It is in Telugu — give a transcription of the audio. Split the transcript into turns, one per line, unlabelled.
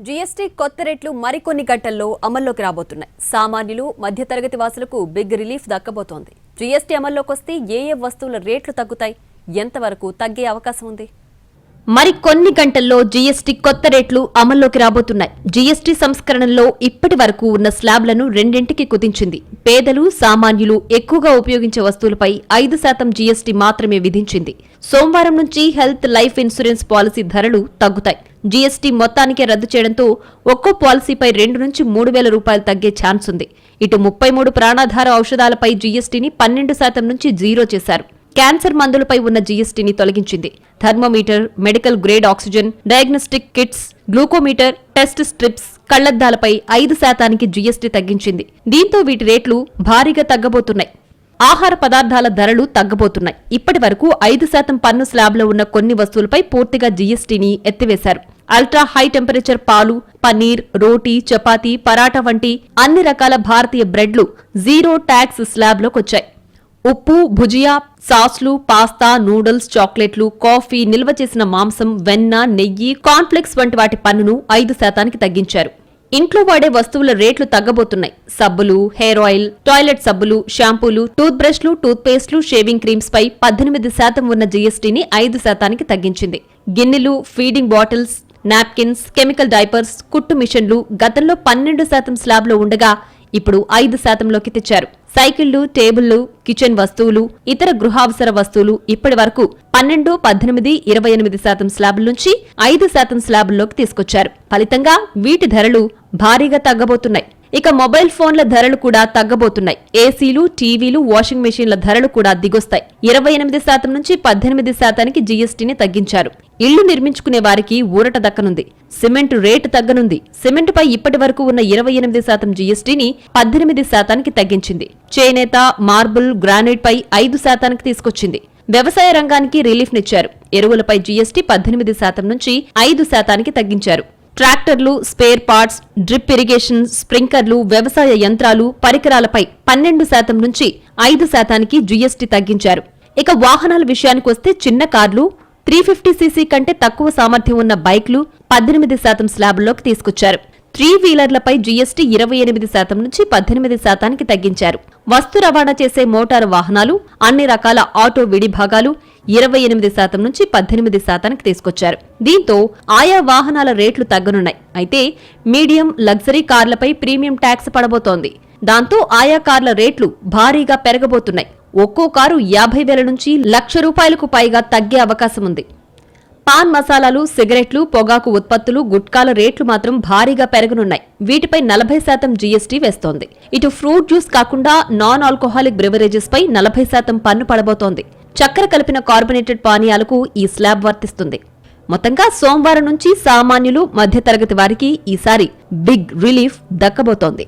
జీఎస్టీ కొత్త రేట్లు మరికొన్ని గంటల్లో అమల్లోకి రాబోతున్నాయి. సామాన్యులు, మధ్యతరగతి వాసులకు బిగ్ రిలీఫ్ దక్కబోతోంది. జీఎస్టీ అమల్లోకి వస్తే ఏ వస్తువుల రేట్లు తగ్గుతాయి, ఎంతవరకు తగ్గే అవకాశం ఉంది? మరికొన్ని గంటల్లో జీఎస్టీ కొత్త రేట్లు అమల్లోకి రాబోతున్నాయి. జీఎస్టీ సంస్కరణలో ఇప్పటి వరకు ఉన్న స్లాబ్లను రెండింటికి కుదించింది. పేదలు, సామాన్యులు ఎక్కువగా ఉపయోగించే వస్తువులపై 5% జీఎస్టీ మాత్రమే విధించింది. సోమవారం నుంచి హెల్త్, లైఫ్ ఇన్సూరెన్స్ పాలసీ ధరలు తగ్గుతాయి. జీఎస్టీ మొత్తానికే రద్దు చేయడంతో ఒక్కో పాలసీపై 2 నుంచి 3,000 రూపాయలు తగ్గే ఛాన్స్ ఉంది. ఇటు 33 ప్రాణాధార ఔషధాలపై జీఎస్టీని 12% నుంచి 0 చేశారు. క్యాన్సర్ మందులపై ఉన్న జీఎస్టీని తొలగించింది. Thermometer, medical grade oxygen, diagnostic kits, glucometer, test strips, కళ్లద్దాలపై 5% జీఎస్టీ తగ్గించింది. దీంతో వీటి రేట్లు భారీగా తగ్గబోతున్నాయి. ఆహార పదార్థాల ధరలు తగ్గబోతున్నాయి. ఇప్పటి వరకు 5% పన్ను స్లాబ్లో ఉన్న కొన్ని వస్తువులపై పూర్తిగా జీఎస్టీని ఎత్తివేశారు. అల్ట్రా హై టెంపరేచర్ పాలు, పన్నీర్, రోటీ, చపాతీ, పరాటా వంటి అన్ని రకాల భారతీయ బ్రెడ్లు 0 ట్యాక్స్ స్లాబ్లోకొచ్చాయి. ఉప్పు, భుజియా, సాస్లు, పాస్తా, నూడిల్స్, చాక్లెట్లు, కాఫీ, నిల్వ చేసిన మాంసం, వెన్న, నెయ్యి, కార్న్ఫ్లెక్స్ వంటి వాటి పన్నును 5% తగ్గించారు. ఇంట్లో వాడే వస్తువుల రేట్లు తగ్గబోతున్నాయి. సబ్బులు, హెయిర్ ఆయిల్, టాయిలెట్ సబ్బులు, షాంపూలు, టూత్ బ్రష్లు, టూత్ పేస్ట్లు, షేవింగ్ క్రీమ్స్ పై 18% ఉన్న జీఎస్టీని 5% తగ్గించింది. గిన్నెలు, feeding bottles, napkins, chemical diapers, కుట్టు మిషన్లు గతంలో 12% స్లాబ్లో ఉండగా ఇప్పుడు 5%లోకి తెచ్చారు. సైకిళ్లు, టేబుళ్లు, కిచెన్ వస్తువులు, ఇతర గృహావసర వస్తువులు ఇప్పటి వరకు 12, 18, 28% స్లాబుల నుంచి 5% స్లాబుల్లోకి తీసుకొచ్చారు. ఫలితంగా వీటి ధరలు భారీగా తగ్గబోతున్నాయి. ఇక మొబైల్ ఫోన్ల ధరలు కూడా తగ్గబోతున్నాయి. ఏసీలు, టీవీలు, వాషింగ్ మెషీన్ల ధరలు కూడా దిగొస్తాయి. 28% నుంచి 18% జీఎస్టీని తగ్గించారు. ఇళ్లు నిర్మించుకునే వారికి ఊరట దక్కనుంది. Cement rate తగ్గనుంది. సిమెంటుపై ఇప్పటి వరకు ఉన్న 28% జీఎస్టీని 18% తగ్గించింది. చేనేత, మార్బుల్, గ్రానైట్ పై 5% తీసుకొచ్చింది. వ్యవసాయ రంగానికి రిలీఫ్నిచ్చారు. ఎరువులపై జీఎస్టీ 18% నుంచి 5% తగ్గించారు. ట్రాక్టర్లు, స్పేర్ పార్ట్స్, డ్రిప్ ఇరిగేషన్, స్ప్రింకర్లు, వ్యవసాయ యంత్రాలు, పరికరాలపై 12% నుంచి 5% జీఎస్టీ తగ్గించారు. ఇక వాహనాల విషయానికొస్తే చిన్న కార్లు, 350cc కంటే తక్కువ సామర్థ్యం ఉన్న బైక్లు 18% స్లాబ్లోకి తీసుకొచ్చారు. 3 వీలర్లపై జీఎస్టీ 28% నుంచి 18% తగ్గించారు. వస్తు రవాణా చేసే మోటారు వాహనాలు, అన్ని రకాల ఆటో విడి భాగాలు 28% నుంచి 18% తీసుకొచ్చారు. దీంతో ఆయా వాహనాల రేట్లు తగ్గనున్నాయి. అయితే మీడియం, లగ్జరీ కార్లపై ప్రీమియం ట్యాక్స్ పడబోతోంది. దాంతో ఆయా కార్ల రేట్లు భారీగా పెరగబోతున్నాయి. ఒక్కో కారు 50,000 నుంచి ₹1,00,000 పైగా తగ్గే అవకాశముంది. పాన్ మసాలాలు, సిగరెట్లు, పొగాకు ఉత్పత్తులు, గుట్కాల రేట్లు మాత్రం భారీగా పెరగనున్నాయి. వీటిపై 40% జీఎస్టీ వేస్తోంది. ఇటు ఫ్రూట్ జ్యూస్ కాకుండా నాన్ ఆల్కహాలిక్ బ్రివరేజెస్ పై 40% పన్ను పడబోతోంది. చక్కెర కలిపిన కార్బొనేటెడ్ పానీయాలకు ఈ స్లాబ్ వర్తిస్తుంది. మొత్తంగా సోమవారం నుంచి సామాన్యులు, మధ్యతరగతి వారికి ఈసారి బిగ్ రిలీఫ్ దక్కబోతోంది.